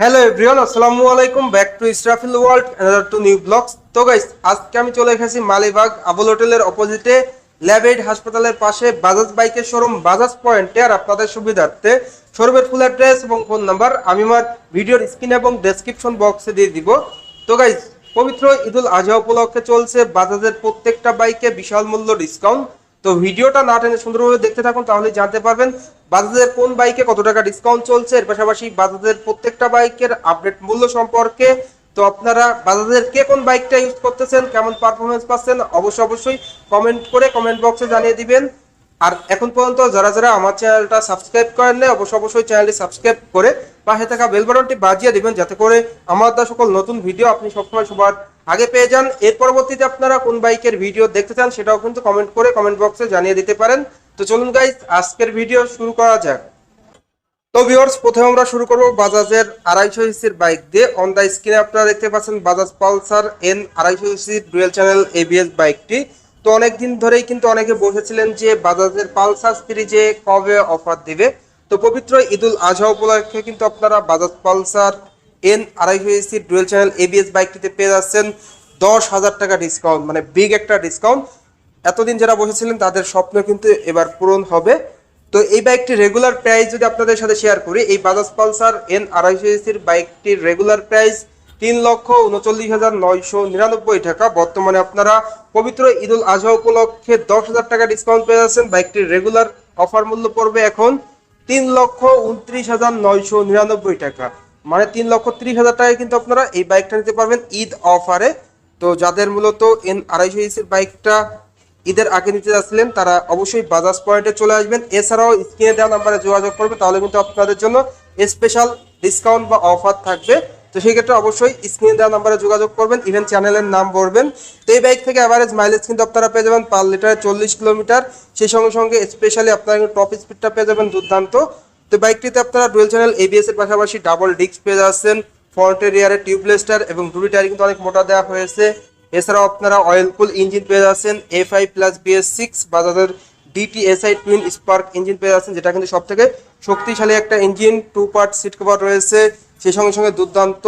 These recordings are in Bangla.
হ্যালো এভরিওয়ান, আসসালামু আলাইকুম। Back to Israfil world, another to new blogs. তো গাইস, আজকে আমি চলে এসেছি মালিবাগ আবুল হোটেলের অপোজিটে ল্যাবেড হাসপাতালের পাশে বাজাজ বাইকের শোরুম বাজাজ পয়েন্টে। আর আপনাদের সুবিধার্থে শোরুমের ফুল অ্যাড্রেস এবং ফোন নাম্বার আমি আমার ভিডিওর স্ক্রিন এবং ডেসক্রিপশন বক্সে দিয়ে দিব। তো গাইস, পবিত্র ঈদুল আজহা উপলক্ষে চলছে বাজাজের প্রত্যেকটা বাইকে বিশাল মূল্য ডিসকাউন্ট। তো ভিডিওটা না টেনে সুন্দরভাবে দেখতে থাকুন, তাহলে জানতে পারবেন বাজাজের কোন বাইকে কত টাকা ডিসকাউন্ট চলছে। এর পাশাপাশি বাজাজের প্রত্যেকটা বাইকের আপডেট মূল্য সম্পর্কে। তো আপনারা বাজাজের কে কোন বাইকটা ইউজ করতেছেন, কেমন পারফরমেন্স পাচ্ছেন, অবশ্যই কমেন্ট করে কমেন্ট বক্সে জানিয়ে দিবেন। আর এখন পর্যন্ত যারা যারা আমার চ্যানেলটা সাবস্ক্রাইব করেন না, অবশ্যই চ্যানেলটি সাবস্ক্রাইব করে পাশে থাকা বেল বাটনটি বাজিয়ে দিবেন, যাতে করে আমার দেওয়া সকল নতুন ভিডিও আপনি সবসময় সবার আগে পেয়ে যান। এর পরবর্তীতে আপনারা কোন বাইকের ভিডিও দেখতে চান সেটাও কিন্তু কমেন্ট করে কমেন্ট বক্সে জানিয়ে দিতে পারেন। তো চলুন গাইস, আজকের ভিডিও শুরু করা যাক। তো ভিউয়ার্স, প্রথমে আমরা শুরু করব বাজাজের 250 সিসির বাইক দিয়ে। অন দা স্ক্রিনে আপনারা দেখতে পাচ্ছেন Bajaj Pulsar N 250 CC dual channel ABS বাইকটি। তো অনেক দিন ধরেই কিন্তু অনেকে বসেছিলেন যে বাজাজের পালসার সিরিজে কবে অফার দিবে। তো পবিত্র ঈদুল আজহা উপলক্ষে কিন্তু আপনারা Bajaj Pulsar N 250 CC dual channel ABS বাইকটিতে পেয়ে যাচ্ছেন 10,000 টাকা ডিসকাউন্ট, মানে বিগ একটা ডিসকাউন্ট। এতদিন যারা বসেছিলেন তাদের স্বপ্ন কিন্তু এবার পূরণ হবে। তো এই বাইকটির রেগুলার প্রাইস যদি আপনাদের সাথে শেয়ার করি, এই বাজাজ পালসার এন 250 সিসির বাইকটির রেগুলার প্রাইস 3,39,999 টাকা। বর্তমানে আপনারা পবিত্র ঈদুল আজহা উপলক্ষে 10,000 টাকা ডিসকাউন্ট পেয়ে যাচ্ছেন। বাইকটির রেগুলার অফার মূল্য পড়বে এখন 3,29,999 টাকা, মানে 3,30,000 টাকায় কিন্তু আপনারা এই বাইকটা নিতে পারবেন ঈদ অফারে। তো যাদের মূলত এন 250 সিসির বাইকটা ঈদের আগে নিতে যাচ্ছিলেন, তারা অবশ্যই বাজাজ পয়েন্টে চলে আসবেন। এছাড়াও স্ক্রিনে দেওয়া নাম্বারে যোগাযোগ করবে, তাহলে কিন্তু আপনাদের জন্য স্পেশাল ডিসকাউন্ট বা অফার থাকবে। তো সেই ক্ষেত্রে অবশ্যই স্ক্রিনে দেওয়া নাম্বারে যোগাযোগ করবেন, ইভেন চ্যানেলের নাম বলবেন। তো এই বাইক থেকে অ্যাভারেজ মাইলেজ কিন্তু আপনারা পেয়ে যাবেন পার লিটারে 40 কিলোমিটার। সেই সঙ্গে সঙ্গে স্পেশালি আপনারা কিন্তু টপ স্পিডটা পেয়ে যাবেন দুর্দান্ত। তো বাইকটিতে আপনারা ডুয়েল চ্যানেল এবিএস এর পাশাপাশি ডাবল ডিস্ক পেয়ে যাচ্ছেন, ফ্রন্টের রিয়ারে টিউবলেসটার এবং দুটি টায়ার কিন্তু অনেক মোটা দেওয়া হয়েছে। এছাড়াও আপনারা অয়েল কুল ইঞ্জিন পেয়ে যাচ্ছেন A5 plus BS6 বাজাজের DTSI twin spark engine পেয়ে যাচ্ছেন, যেটা কিন্তু সব থেকে শক্তিশালী একটা ইঞ্জিন। 2 পার্ট সিট কভার রয়েছে, সেই সঙ্গে সঙ্গে দুর্দান্ত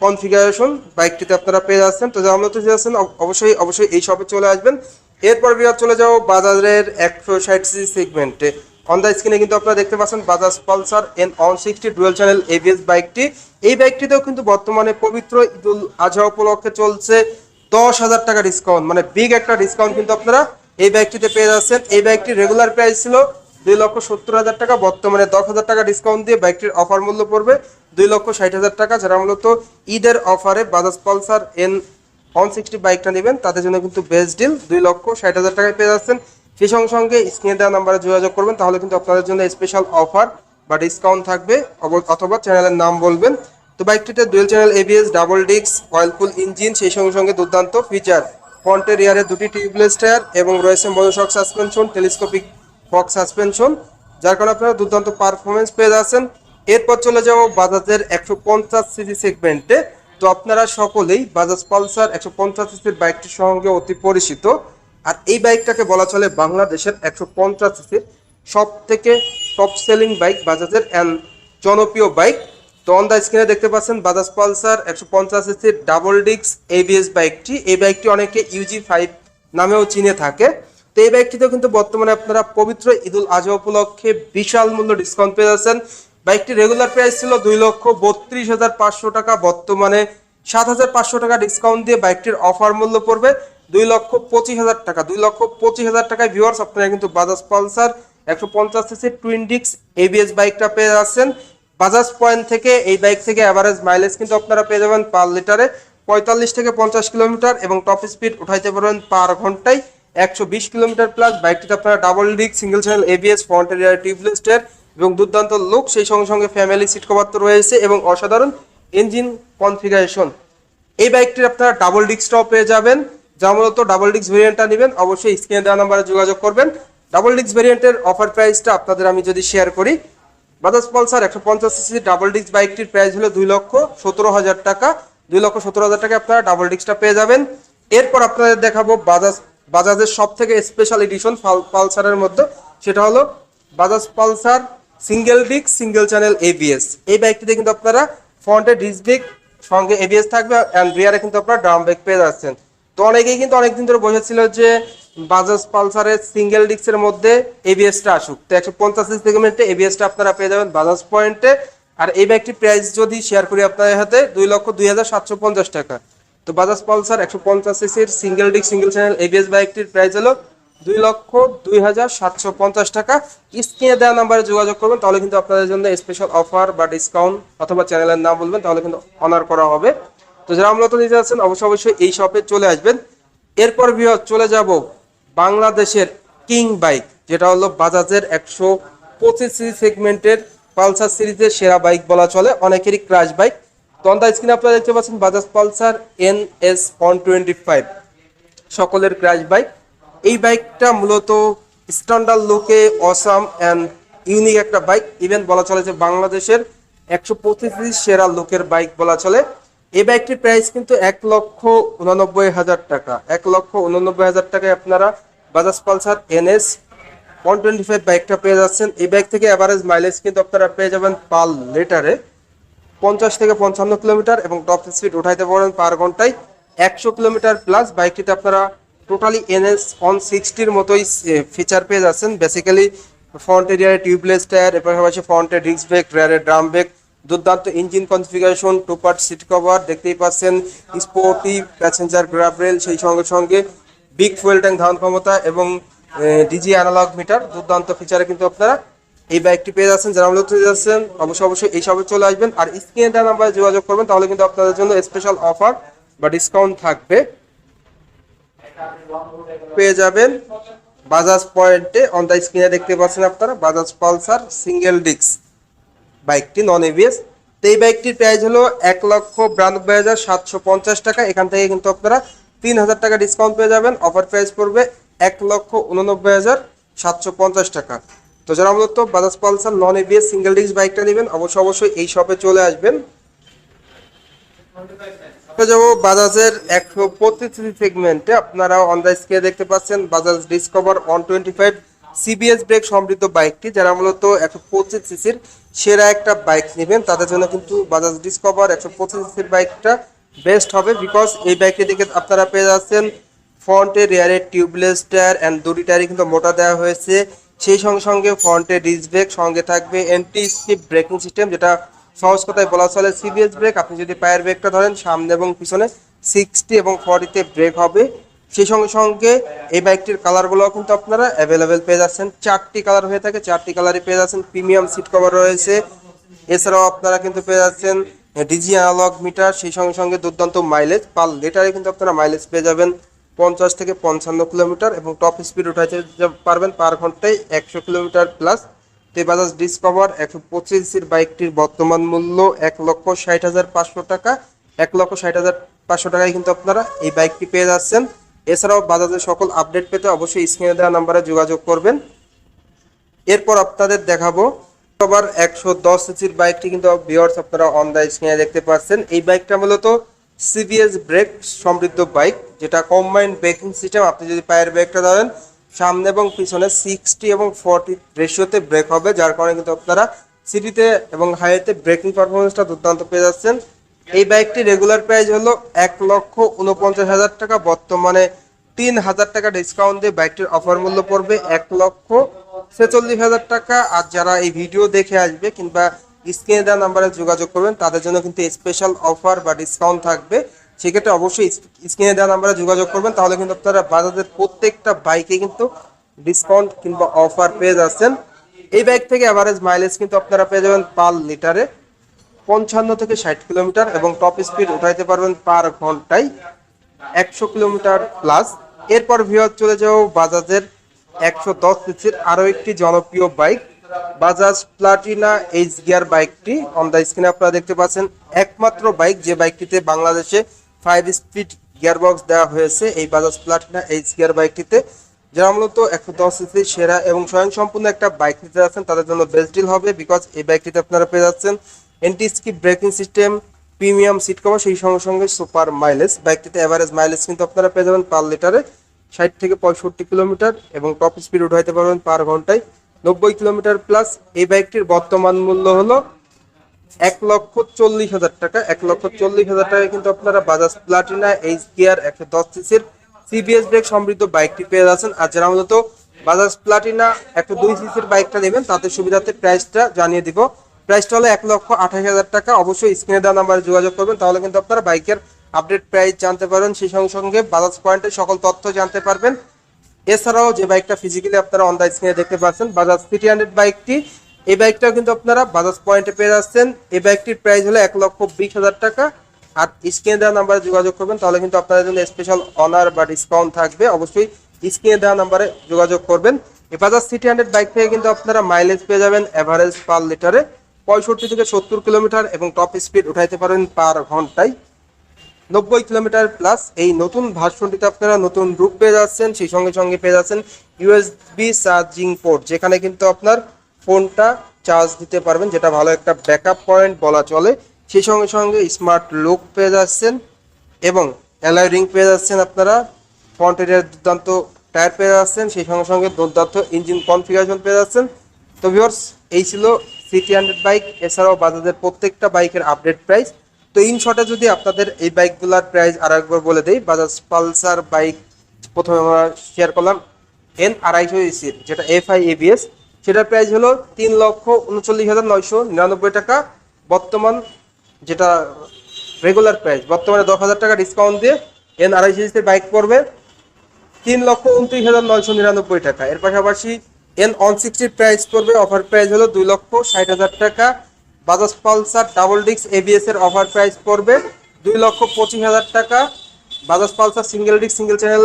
কনফিগারেশন বাইকটিতে আপনারা পেয়ে যাচ্ছেন। তো যারা মূলত যাচ্ছেন অবশ্যই এই শপে চলে আসবেন। এরপর চলে যাও বাজাজের 160 সিসি সেগমেন্টে। অন দ্য স্ক্রিনে কিন্তু আপনারা দেখতে পাচ্ছেন Bajaj Pulsar N 160 dual channel ABS বাইকটি। এই বাইকটিতেও কিন্তু বর্তমানে পবিত্র ঈদুল আজহা উপলক্ষে চলছে 10,000 টাকা ডিসকাউন্ট, মানে বিগ একটা ডিসকাউন্ট কিন্তু আপনারা এই বাইকটিতে পেয়ে যাচ্ছেন। এই বাইকটির রেগুলার প্রাইস ছিল 2,70,000 টাকা, বর্তমানে 10,000 টাকা ডিসকাউন্ট দিয়ে বাইকটির অফার মূল্য পড়বে 2,60,000 টাকা। যারা মূলত ঈদের অফারে বাজাজ পালসার এন 160 বাইকটা নেবেন, তাদের জন্য কিন্তু বেস্ট ডিল 2,60,000 টাকায় পেয়ে যাচ্ছেন। সেই সঙ্গে সঙ্গে স্ক্রিনে দেওয়া নাম্বারে যোগাযোগ করবেন, তাহলে কিন্তু আপনাদের জন্য স্পেশাল অফার বা ডিসকাউন্ট থাকবে, অথবা চ্যানেলের নাম বলবেন। তো বাইকটিতে dual channel ABS, double disc, oil cool engine, সেই সঙ্গে সঙ্গে দুর্দান্ত ফিচার, ফ্রন্টের রিয়ারে দুটি টিউবলেস টায়ার এবং রয়েছে মনোশক সাসপেনশন, টেলিস্কোপিক ফক সাসপেনশন, যার কারণে আপনারা দুর্দান্ত পারফরমেন্স পেয়ে যাচ্ছেন। এরপর চলে যাবো বাজাজের 150 সিসি সেগমেন্টে। তো আপনারা সকলেই বাজাজ পালসার 150 সিসির বাইকটির সঙ্গে অতি পরিচিত। আর এই বাইকটাকে বলা চলে বাংলাদেশের 150 সিসির সব থেকে টপ সেলিং বাইক, বাজাজের জনপ্রিয় বাইক। তো অন দ্য স্ক্রিনে দেখতে পাচ্ছেন বাজাজ পালসার 150 সিসির ডাবল ডিস্ক এবিএস বাইকটি। এই বাইকটি অনেকে UG5 নামেও চিনে থাকে। তো এই বাইকটিতেও কিন্তু বর্তমানে আপনারা পবিত্র ঈদুল আজহা উপলক্ষে বিশাল মূল্য ডিসকাউন্ট পেয়ে যাচ্ছেন। বাইকটি রেগুলার প্রাইস ছিল 2,32,500 টাকা, বর্তমানে 7,500 টাকা ডিসকাউন্ট দিয়ে বাইকটির অফার মূল্য পড়বে 2,25,000 টাকা। 2,25,000 টাকায় ভিউয়ার্স আপনারা কিন্তু Bajaj Pulsar 150 CC twin disc ABS বাইকটা পেয়ে যাচ্ছেন। বাজাজ পয়েন্ট থেকে এই বাইক থেকে অ্যাভারেজ মাইলেজ কিন্তু আপনারা পেয়ে যাবেন পার লিটারে 45 থেকে 50 কিলোমিটার, এবং টপ স্পিড উঠাইতে পারবেন পার ঘন্টায় 120 কিলোমিটার প্লাস। বাইকটিতে আপনারা double disc, single channel ABS, ফ্রন্টের রিয়ার টিউবলেস টায়ার এবং দুর্দান্ত লুক, সেই সঙ্গে সঙ্গে ফ্যামিলি সিট কভার তো রয়েছে এবং অসাধারণ ইঞ্জিন কনফিগারেশন। এই বাইকটির আপনারা ডাবল ডিস্কটাও পেয়ে যাবেন। যা মূলত ডাবল ডিস্ক ভেরিয়েন্টটা নেবেন, অবশ্যই স্ক্রিনে দেওয়া নাম্বারে যোগাযোগ করবেন। ডাবল ডিস্ক ভেরিয়েন্টের অফার প্রাইসটা আপনাদের আমি যদি শেয়ার করি, Bajaj Pulsar 150 CC double disc বাইকটির প্রাইস হলো 2,17,000 টাকা। 2,17,000 টাকা আপনারা ডাবল ডিস্কটা পেয়ে যাবেন। এরপর আপনাদের দেখাবো বাজাজের সব থেকে স্পেশাল এডিশন পালসারের মধ্যে, সেটা হলো Bajaj Pulsar single disc single channel ABS. এই বাইকটিতে কিন্তু আপনারা ফ্রন্টে ডিস্ক ব্রেক, সঙ্গে এবিএস থাকবে অ্যান্ড রিয়ারে কিন্তু আপনারা ড্রাম ব্রেক পেয়ে যাচ্ছেন। তো অনেকেই কিন্তু অনেকদিন ধরে বসেছিল যে বাজাজ পালসারের সিঙ্গেল ডিস্কের মধ্যে এবিএসটা আসুক। তো 150 সেগমেন্টে এবিএসটা আপনারা পেয়ে যাবেন বাজাজ পয়েন্টে। আর এই বাইকটির প্রাইস যদি শেয়ার করি আপনাদের হাতে 2,02,750 টাকা। তো বাজাজ পালসার 150 সিসির single disc single channel ABS বাইকটির প্রাইস হলো 2,02,750 টাকা। স্ক্রিনে দেওয়া নাম্বারে যোগাযোগ করবেন, তাহলে কিন্তু আপনাদের জন্য স্পেশাল অফার বা ডিসকাউন্ট, অথবা চ্যানেলের নাম বলবেন, তাহলে কিন্তু অনার করা হবে। তো যারা মূলত নিতে যাচ্ছেন অবশ্যই এই শপে চলে আসবেন। এরপর চলে যাব বাংলাদেশের কিং বাইক, যেটা হলো বাজাজের 125 সিসি সেগমেন্টের পালসার সিরিজের সেরা বাইক বলা চলে, অনেকেরই ক্রাশ বাইক। তো অন দ্য স্ক্রিনে আপনারা দেখতে পাচ্ছেন বাজাজ পালসার NS 125, সকলের ক্রাশ বাইক। এই বাইকটা মূলত স্ট্যান্ডার্ড লুকে অসাম অ্যান্ড ইউনিক একটা বাইক। ইভেন বলা চলে যে বাংলাদেশের 125 সেরা লুকের বাইক বলা চলে। এই বাইকটির প্রাইস কিন্তু 1,89,000 টাকা। 1,89,000 টাকায় আপনারা বাজাজ পালসার NS 125 বাইকটা পেয়ে যাচ্ছেন। এই বাইক থেকে অ্যাভারেজ মাইলেজ কিন্তু আপনারা পেয়ে যাবেন পার লিটারে 50 থেকে 55 কিলোমিটার, এবং টপ স্পিড উঠাইতে পারেন পার ঘন্টায় 100 কিলোমিটার প্লাস। বাইকটিতে আপনারা টোটালি NS 160-র মতোই ফিচার পেয়ে যাচ্ছেন। বেসিক্যালি ফ্রন্ট এরিয়ার টিউবলেস টায়ার, এর পাশাপাশি ফ্রন্টে ডিস্ক ব্রেক, রিয়ারে ড্রাম ব্রেক, দুর্দান্ত engine configuration, 2 part seat cover দেখতেই পাচ্ছেন, স্পোর্টি প্যাসেঞ্জার গ্র্যাব রেল, সেই সঙ্গে সঙ্গে বিগ ফুয়েল ট্যাঙ্ক ধারণ ক্ষমতা এবং ডিজি অ্যানালগ মিটার, দুর্দান্ত ফিচারে কিন্তু আপনারা এই বাইকটি পেয়ে যাচ্ছেন। যারা মূলত যাচ্ছেন অবশ্যই এই সবে চলে আসবেন, আর স্ক্রিনে দেওয়া নাম্বারে যোগাযোগ করবেন, তাহলে কিন্তু আপনাদের জন্য স্পেশাল অফার বা ডিসকাউন্ট থাকবে। পেয়ে যাবেন বাজাজ পয়েন্টে। অন দ্য স্ক্রিনে দেখতে পাচ্ছেন আপনারা বাজাজ পালসার সিঙ্গেল ডিস্ক বাইকটি নন এবিএস। তো এই বাইকটির প্রাইস হলো 1,92,750 টাকা। এখান থেকে কিন্তু আপনারা 3,000 টাকা ডিসকাউন্ট পেয়ে যাবেন। অফার প্রাইস পড়বে 1,89,750 টাকা। তো যারা মূলত Bajaj Pulsar non ABS single disc বাইকটা নেবেন অবশ্যই এই শপে চলে আসবেন। যাব বাজাজের 125 সেগমেন্টে। আপনারা অন দ্য স্ক্রিনে দেখতে পাচ্ছেন বাজাজ ডিসকভার 125 সিবিএস ব্রেক সমৃদ্ধ বাইকটি। যারা মূলত 125 সিসির সেরা একটা বাইক নেবেন তাদের জন্য কিন্তু বাজাজ ডিসকভার 125 সিসির বাইকটা বেস্ট হবে, বিকজ এই বাইকটি থেকে আপনারা পেয়ে যাচ্ছেন ফ্রন্টে রিয়ারে টিউবলেস টায়ার অ্যান্ড দুটি টায়ারে কিন্তু মোটা দেওয়া হয়েছে। সেই সঙ্গে সঙ্গে ফ্রন্টে ডিস্ক ব্রেক, সঙ্গে থাকবে অ্যান্টি স্কিপ ব্রেকিং সিস্টেম, যেটা সহজ কথায় বলা চলে সিবিএস ব্রেক। আপনি যদি পায়ের ব্রেকটা ধরেন সামনে এবং পিছনে 60 এবং 40-তে ব্রেক হবে। সেই সঙ্গে সঙ্গে এই বাইকটির কালারগুলো কিন্তু আপনারা অ্যাভেলেবেল পেয়ে যাচ্ছেন। 4টি কালার হয়ে থাকে, 4টি কালারই পেয়ে যাচ্ছেন। প্রিমিয়াম সিট কভার রয়েছে, এছাড়াও আপনারা কিন্তু পেয়ে যাচ্ছেন ডিজি অ্যানালগ মিটার, সেই সঙ্গে সঙ্গে দুর্দান্ত মাইলেজ পার লিটারে কিন্তু আপনারা মাইলেজ পেয়ে যাবেন 50 থেকে 55 কিলোমিটার, এবং টপ স্পিড উঠাইতে পারবেন পার ঘন্টায় 100 কিলোমিটার প্লাস। তো বাজাজ ডিসকভার 125 সিসির বাইকটির বর্তমান মূল্য 1,60,500 টাকা। 1,60,500 টাকায় কিন্তু আপনারা এই বাইকটি পেয়ে যাচ্ছেন। এছাড়াও বাজাজের সকল আপডেট পেতে অবশ্যই স্ক্রিনে দেওয়া নাম্বারে যোগাযোগ করবেন। এরপর আপনাদের দেখাবো আবার 110 সিসির বাইকটি কিন্তু ভিউয়ার্স আপনারা অন দ্য স্ক্রিনে দেখতে পাচ্ছেন। এই বাইকটা মূলত সিবিএস ব্রেক সমৃদ্ধ বাইক, যেটা কম্বাইন্ড ব্রেকিং সিস্টেম। আপনি যদি পায়ের ব্রেকটা ধরেন সামনে এবং পিছনে 60 এবং 40 রেশিওতে ব্রেক হবে, যার কারণে কিন্তু আপনারা সিটিতে এবং হাইওয়েতে ব্রেকিং পারফরমেন্সটা দুর্দান্ত পেয়ে যাচ্ছেন। এই বাইকটি রেগুলার প্রাইস হলো 1,49,000 টাকা। বর্তমানে 3,000 টাকা ডিসকাউন্ট দিয়ে বাইকটির অফার মূল্য পড়বে 1,46,000 টাকা। আর যারা এই ভিডিও দেখে আসবে কিংবা স্ক্রিনে দেওয়া নাম্বারে যোগাযোগ করবেন তাদের জন্য কিন্তু স্পেশাল অফার বা ডিসকাউন্ট থাকবে। সেক্ষেত্রে অবশ্যই স্ক্রিনে দেওয়া নাম্বারে যোগাযোগ করবেন, তাহলে কিন্তু আপনারা বাজাজের প্রত্যেকটা বাইকে কিন্তু ডিসকাউন্ট কিংবা অফার পেয়ে যাচ্ছেন। এই বাইক থেকে অ্যাভারেজ মাইলেজ কিন্তু আপনারা পেয়ে যাবেন পার লিটারে 55 থেকে 60 কিলোমিটার, এবং টপ স্পিড উঠাইতে পারবেন পার ঘন্টায় 100 কিলোমিটার প্লাস। এরপর ভিউয়ার চলে যাও বাজাজের 110 সিসির আরও একটি জনপ্রিয় bike, Bajaj Platina H gear বাইকটি। অন দ্য স্ক্রিনে আপনারা দেখতে পাচ্ছেন একমাত্র বাইক যে বাইকটিতে বাংলাদেশে 5 স্পিড গিয়ারবক্স দেওয়া হয়েছে এই বাজাজ প্লাটিনা এইচ গিয়ার বাইকটিতে। যারা মূলত 110 সিসি সেরা এবং স্বয়ংসম্পূর্ণ একটা বাইক নিতে যাচ্ছেন তাদের জন্য বেস্ট ডিল হবে, বিকজ এই বাইকটিতে আপনারা পেয়ে যাচ্ছেন anti skip braking system, premium seat cover, সেই সঙ্গে সঙ্গে সুপার মাইলেজ। বাইকটিতে অ্যাভারেজ মাইলেজ কিন্তু আপনারা পেয়ে যাবেন পার লিটারে 60 থেকে 65 কিলোমিটার, এবং টপ স্পিড উঠাইতে পারবেন পার ঘন্টায় 90 কিলোমিটার প্লাস। এই বাইকটির বর্তমান মূল্য হলো 1,40,000 টাকা। 1,40,000 টাকায় কিন্তু আপনারা বাজাজ প্লাটিনা এইচ গিয়ার 110 সিসির সিবিএস ব্রেক সমৃদ্ধ বাইকটি পেয়ে যাচ্ছেন। আর যারা মূলত বাজাজ প্লাটিনা 102 সিসির বাইকটা নেবেন তাদের সুবিধার্থে প্রাইসটা জানিয়ে দিব। প্রাইসটা হলো 1,28,000 টাকা। অবশ্যই স্ক্রিনে দেওয়া নাম্বারে যোগাযোগ করবেন, তাহলে কিন্তু আপনারা বাইকের আপডেট প্রাইস জানতে পারবেন, সেই সঙ্গে সঙ্গে বাজাজ পয়েন্টের সকল তথ্য জানতে পারবেন। এছাড়াও যে বাইকটা ফিজিক্যালি আপনারা অন দা স্ক্রিনে দেখতে পাচ্ছেন বাজাজ সিটি 100 বাইকটি, এই বাইকটাও কিন্তু আপনারা বাজাজ পয়েন্টে পেয়ে যাচ্ছেন। এই বাইকটির প্রাইস হলো 1,20,000 টাকা। আর স্ক্রিনে দেওয়া নাম্বারে যোগাযোগ করবেন, তাহলে কিন্তু আপনাদের জন্য স্পেশাল অনার বা ডিসকাউন্ট থাকবে। অবশ্যই স্ক্রিনে দেওয়া নাম্বারে যোগাযোগ করবেন। এই বাজাজ সিটি 100 বাইক থেকে কিন্তু আপনারা মাইলেজ পেয়ে যাবেন এভারেজ পার লিটারে 65 থেকে 70 কিলোমিটার এবং টপ স্পিড উঠাইতে পারবেন পার ঘন্টায় 90 কিলোমিটার প্লাস। এই নতুন ভার্সনটিতে আপনারা নতুন রূপ পেয়ে যাচ্ছেন, সেই সঙ্গে সঙ্গে পেয়ে যাচ্ছেন ইউএসবি চার্জিং পোর্ট, যেখানে কিন্তু আপনার ফোনটা চার্জ দিতে পারবেন, যেটা ভালো একটা ব্যাকআপ পয়েন্ট বলা চলে। সেই সঙ্গে সঙ্গে স্মার্ট লুক পেয়ে যাচ্ছেন এবং অ্যালয় রিং পেয়ে যাচ্ছেন আপনারা। ফ্রন্ট এরিয়ার দুর্দান্ত টায়ার পেয়ে যাচ্ছেন, সেই সঙ্গে সঙ্গে দুর্দান্ত ইঞ্জিন কনফিগারেশন পেয়ে যাচ্ছেন। তো ভিউয়ার্স, এই ছিল সিটি 100 বাইক। এছাড়াও বাজাজের প্রত্যেকটা বাইকের আপডেট প্রাইস। তো ইন শর্টে যদি আপনাদের এই বাইকগুলোর প্রাইস আর একবার বলে দেই, বাজাজ পালসার বাইক প্রথমে আমরা শেয়ার করলাম N 250 যেটা FI ABS, সেটার প্রাইস হলো 3,39,999 টাকা। বর্তমান যেটা রেগুলার প্রাইস, বর্তমানে 10,000 টাকা ডিসকাউন্ট দিয়ে N 250 বাইক পড়বে 3,29,999 টাকা। এর পাশাপাশি N 160 প্রাইস পড়বে, অফার প্রাইস হলো 2,60,000 টাকা। Bajaj Pulsar double disc ABS এর অফার প্রাইস পড়বে 2,25,000 টাকা। Bajaj Pulsar single disc single channel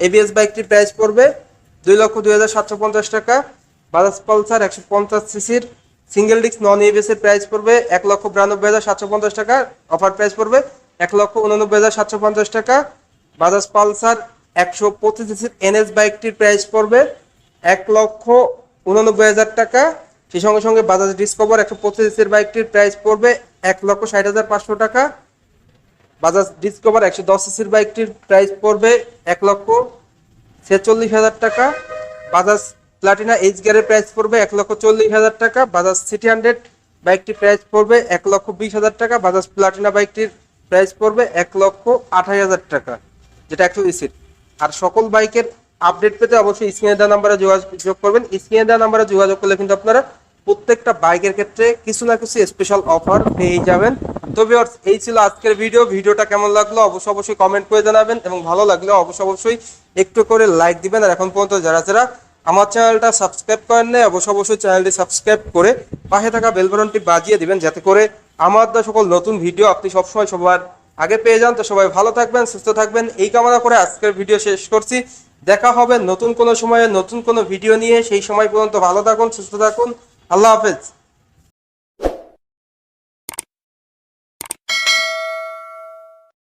ABS বাইকটির প্রাইস পড়বে 2,02,750 টাকা। বাজাজ পালসার 150 সিসির সিঙ্গেল ডিস্ক নন এবিএস এর প্রাইস পড়বে 1,92,750 টাকা। অফার প্রাইস পড়বে 1,89,750 টাকা। বাজাজ পালসার 125 সিসির এনএস বাইকটির প্রাইস পড়বে 1,89,000 টাকা। সেই সঙ্গে সঙ্গে বাজাজ ডিসকভার 125 সিসির বাইকটির প্রাইস পড়বে 1,60,500 টাকা। বাজাজ ডিসকভার 110 সিসির বাইকটির প্রাইস পড়বে 1,46,000 টাকা। বাজাজ প্লাটিনা এইচ গিয়ারের প্রাইস পড়বে 1,40,000 টাকা। বাজাজ সিটি 100 বাইকটির প্রাইস পড়বে 1,20,000 টাকা। বাজাজ প্লাটিনা বাইকটির প্রাইস পড়বে 1,28,000 টাকা, যেটা 100 সিসির। আর সকল বাইকের আপডেট পেতে অবশ্যই স্ক্রিনে দেওয়া নাম্বারে যোগাযোগ করবেন। স্ক্রিনে দেওয়া নাম্বারে যোগাযোগ করলে কিন্তু আপনারা প্রত্যেকটা বাইকের ক্ষেত্রে কিছু না কিছু স্পেশাল অফার পেয়ে যাবেন। তো ভিউয়ার্স, এই ছিল আজকের ভিডিওটা কেমন লাগলো অবশ্যই কমেন্ট করে জানাবেন এবং ভালো লাগলে অবশ্যই একটু করে লাইক দিবেন। আর এখন পর্যন্ত যারা যারা আমার চ্যানেলটা সাবস্ক্রাইব করেন না, অবশ্যই চ্যানেলটি সাবস্ক্রাইব করে পাশে থাকা বেল বাটনটি বাজিয়ে দিবেন, যাতে করে আমার সকল নতুন ভিডিও আপনি সবসময় সবার আগে পেয়ে যান। তো সবাই ভালো থাকবেন, সুস্থ থাকবেন, এই কামনা করে আজকের ভিডিও শেষ করছি। দেখা হবে নতুন কোনো সময়ে নতুন কোনো ভিডিও নিয়ে। সেই সময় পর্যন্ত ভালো থাকুন, সুস্থ থাকুন। আল্লাহ হাফেজ।